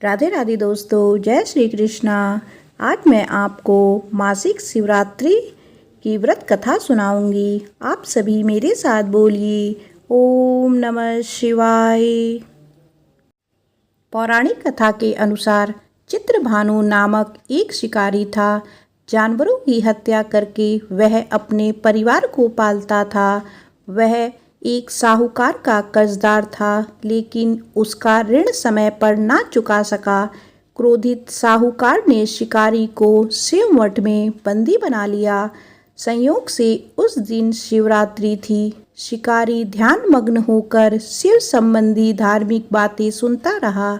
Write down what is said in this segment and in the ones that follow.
राधे राधे दोस्तों, जय श्री कृष्णा। आज मैं आपको मासिक शिवरात्रि की व्रत कथा सुनाऊंगी। आप सभी मेरे साथ बोलिए ओम नमः शिवाय। पौराणिक कथा के अनुसार चित्रभानु नामक एक शिकारी था। जानवरों की हत्या करके वह अपने परिवार को पालता था। वह एक साहूकार का कर्जदार था, लेकिन उसका ऋण समय पर ना चुका सका। क्रोधित साहूकार ने शिकारी को शिवमठ में बंदी बना लिया। संयोग से उस दिन शिवरात्रि थी। शिकारी ध्यानमग्न होकर शिव संबंधी धार्मिक बातें सुनता रहा।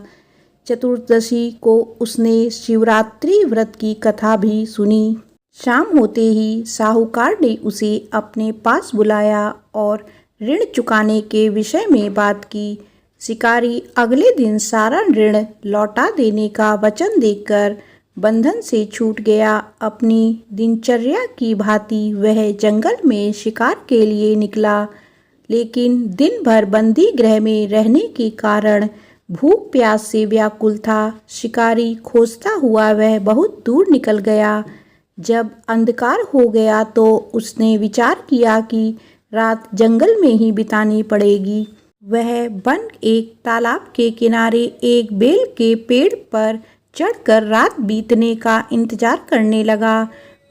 चतुर्दशी को उसने शिवरात्रि व्रत की कथा भी सुनी। शाम होते ही साहूकार ने उसे अपने पास बुलाया और ऋण चुकाने के विषय में बात की। शिकारी अगले दिन सारा ऋण लौटा देने का वचन देकर बंधन से छूट गया। अपनी दिनचर्या की भांति वह जंगल में शिकार के लिए निकला, लेकिन दिन भर बंदी गृह में रहने के कारण भूख प्यास से व्याकुल था। शिकारी खोजता हुआ वह बहुत दूर निकल गया। जब अंधकार हो गया तो उसने विचार किया कि रात जंगल में ही बितानी पड़ेगी। वह वन एक तालाब के किनारे एक बेल के पेड़ पर चढ़कर रात बीतने का इंतजार करने लगा।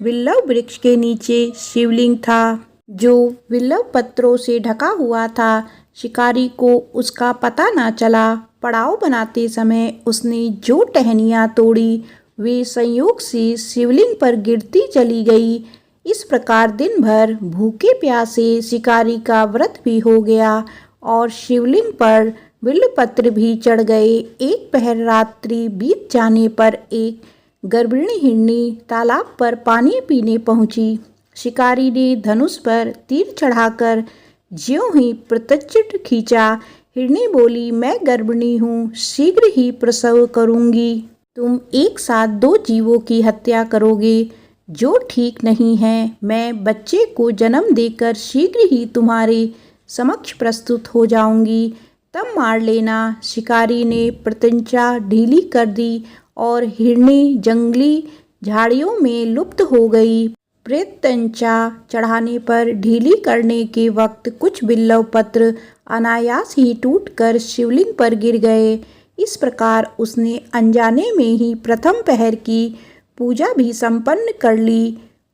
विल्लव वृक्ष के नीचे शिवलिंग था, जो विल्लव पत्रों से ढका हुआ था। शिकारी को उसका पता न चला। पड़ाव बनाते समय उसने जो टहनियाँ तोड़ी वे संयोग से शिवलिंग पर गिरती चली गई। इस प्रकार दिन भर भूखे प्यासे शिकारी का व्रत भी हो गया और शिवलिंग पर बिल्वपत्र भी चढ़ गए। एक पहर रात्रि बीत जाने पर एक गर्भिणी हिरनी तालाब पर पानी पीने पहुंची। शिकारी ने धनुष पर तीर चढ़ाकर ज्यों ही प्रत्यंच खींचा। हिरनी बोली, मैं गर्भिणी हूँ, शीघ्र ही प्रसव करूँगी। तुम एक साथ दो जीवों की हत्या करोगे, जो ठीक नहीं है। मैं बच्चे को जन्म देकर शीघ्र ही तुम्हारे समक्ष प्रस्तुत हो जाऊंगी, तब मार लेना। शिकारी ने प्रत्यंचा ढीली कर दी और हिरनी जंगली झाड़ियों में लुप्त हो गई। प्रत्यंचा चढ़ाने पर ढीली करने के वक्त कुछ बिल्व पत्र अनायास ही टूटकर शिवलिंग पर गिर गए। इस प्रकार उसने अनजाने में ही प्रथम पहर की पूजा भी संपन्न कर ली।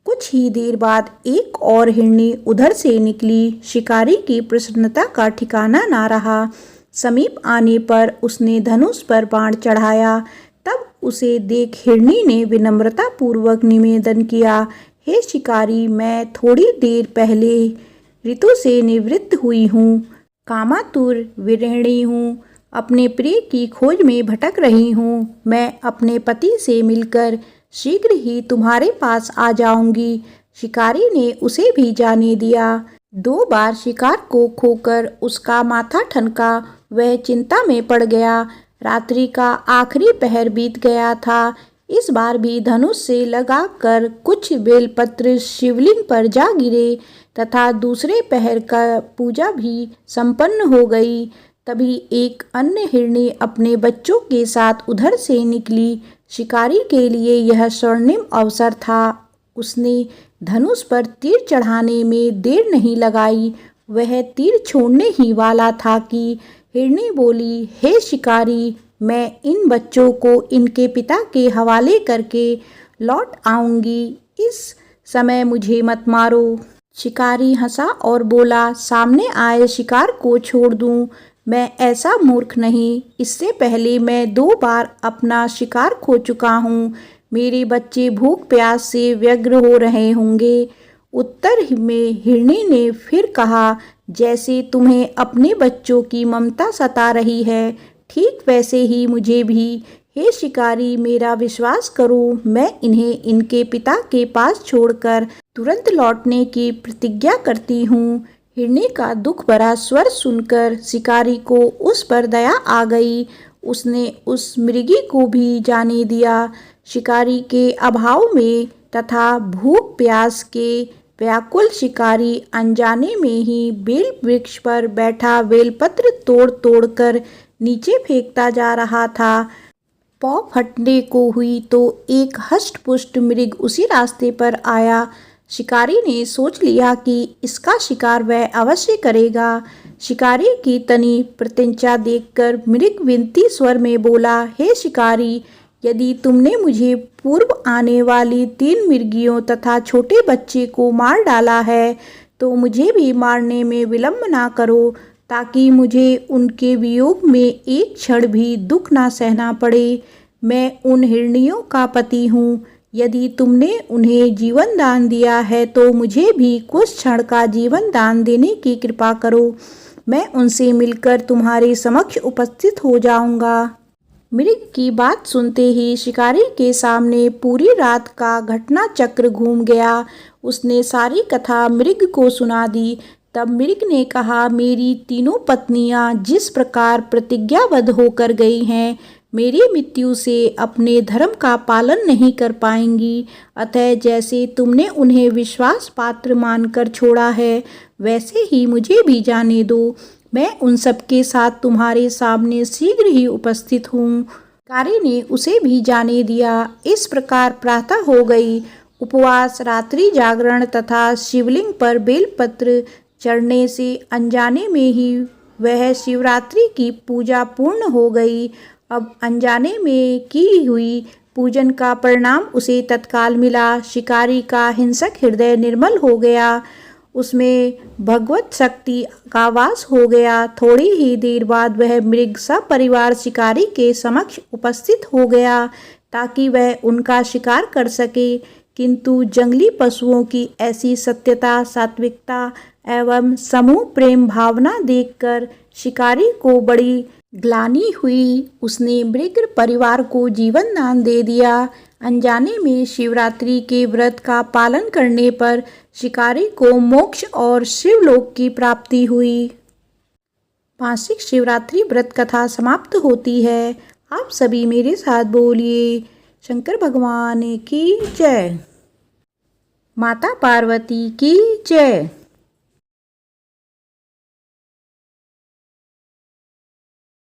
कुछ ही देर बाद एक और हिरनी उधर से निकली। शिकारी की प्रसन्नता का ठिकाना ना रहा। समीप आने पर उसने धनुष पर बाण चढ़ाया। तब उसे देख हिरनी ने विनम्रता पूर्वक निवेदन किया, हे शिकारी, मैं थोड़ी देर पहले ऋतु से निवृत्त हुई हूँ। कामातुर विरहिणी हूँ, अपने प्रिय की खोज में भटक रही हूँ। मैं अपने पति से मिलकर शीघ्र ही तुम्हारे पास आ जाऊंगी। शिकारी ने उसे भी जाने दिया। 2 बार शिकार को खोकर उसका माथा ठनका। वह चिंता में पड़ गया। रात्रि का आखिरी पहर बीत गया था। इस बार भी धनुष से लगाकर कुछ बेलपत्र शिवलिंग पर जा गिरे तथा दूसरे पहर का पूजा भी संपन्न हो गई। तभी एक अन्य हिरनी अपने बच्चों के साथ उधर से निकली। शिकारी के लिए यह स्वर्णिम अवसर था। उसने धनुष पर तीर चढ़ाने में देर नहीं लगाई। वह तीर छोड़ने ही वाला था कि हिरनी बोली, हे शिकारी, मैं इन बच्चों को इनके पिता के हवाले करके लौट आऊंगी। इस समय मुझे मत मारो। शिकारी हंसा और बोला, सामने आए शिकार को छोड़ दूं? मैं ऐसा मूर्ख नहीं। इससे पहले मैं 2 बार अपना शिकार खो चुका हूँ। मेरे बच्चे भूख प्यास से व्यग्र हो रहे होंगे। उत्तर में हिरनी ने फिर कहा, जैसे तुम्हें अपने बच्चों की ममता सता रही है, ठीक वैसे ही मुझे भी। हे शिकारी, मेरा विश्वास करो, मैं इन्हें इनके पिता के पास छोड़कर तुरंत लौटने की प्रतिज्ञा करती हूँ। हिरनी का दुख भरा स्वर सुनकर शिकारी को उस पर दया आ गई। उसने उस मृगी को भी जाने दिया। शिकारी के अभाव में तथा भूख प्यास के व्याकुल शिकारी अनजाने में ही बेल वृक्ष पर बैठा बेलपत्र तोड़ तोड़ कर नीचे फेंकता जा रहा था। पौ फटने को हुई तो एक हष्ट-पुष्ट मृग उसी रास्ते पर आया। शिकारी ने सोच लिया कि इसका शिकार वह अवश्य करेगा। शिकारी की तनी प्रत्यंचा देखकर मृग विनती स्वर में बोला, हे शिकारी, यदि तुमने मुझे पूर्व आने वाली 3 मृगियों तथा छोटे बच्चे को मार डाला है, तो मुझे भी मारने में विलंब ना करो, ताकि मुझे उनके वियोग में एक क्षण भी दुख ना सहना पड़े। मैं उन हिरनियों का पति हूँ। यदि तुमने उन्हें जीवन दान दिया है तो मुझे भी कुछ क्षण का जीवन दान देने की कृपा करो। मैं उनसे मिलकर तुम्हारे समक्ष उपस्थित हो जाऊंगा। मृग की बात सुनते ही शिकारी के सामने पूरी रात का घटना चक्र घूम गया। उसने सारी कथा मृग को सुना दी। तब मृग ने कहा, मेरी तीनों पत्नियां जिस प्रकार प्रतिज्ञाबद्ध होकर गई हैं, मेरी मृत्यु से अपने धर्म का पालन नहीं कर पाएंगी। अतः जैसे तुमने उन्हें विश्वास पात्र मानकर छोड़ा है, वैसे ही मुझे भी जाने दो। मैं उन सबके साथ तुम्हारे सामने शीघ्र ही उपस्थित हूँ। शिकारी ने उसे भी जाने दिया। इस प्रकार प्रातः हो गई। उपवास, रात्रि जागरण तथा शिवलिंग पर बेलपत्र चढ़ने से अनजाने में ही वह शिवरात्रि की पूजा पूर्ण हो गई। अब अनजाने में की हुई पूजन का परिणाम उसे तत्काल मिला। शिकारी का हिंसक हृदय निर्मल हो गया, उसमें भगवत शक्ति का वास हो गया। थोड़ी ही देर बाद वह मृग सपरिवार शिकारी के समक्ष उपस्थित हो गया, ताकि वह उनका शिकार कर सके। किंतु जंगली पशुओं की ऐसी सत्यता, सात्विकता एवं समूह प्रेम भावना देखकर शिकारी को बड़ी ग्लानि हुई। उसने मृग परिवार को जीवन दान दे दिया। अनजाने में शिवरात्रि के व्रत का पालन करने पर शिकारी को मोक्ष और शिवलोक की प्राप्ति हुई। मासिक शिवरात्रि व्रत कथा समाप्त होती है। आप सभी मेरे साथ बोलिए, शंकर भगवान की जय, माता पार्वती की जय।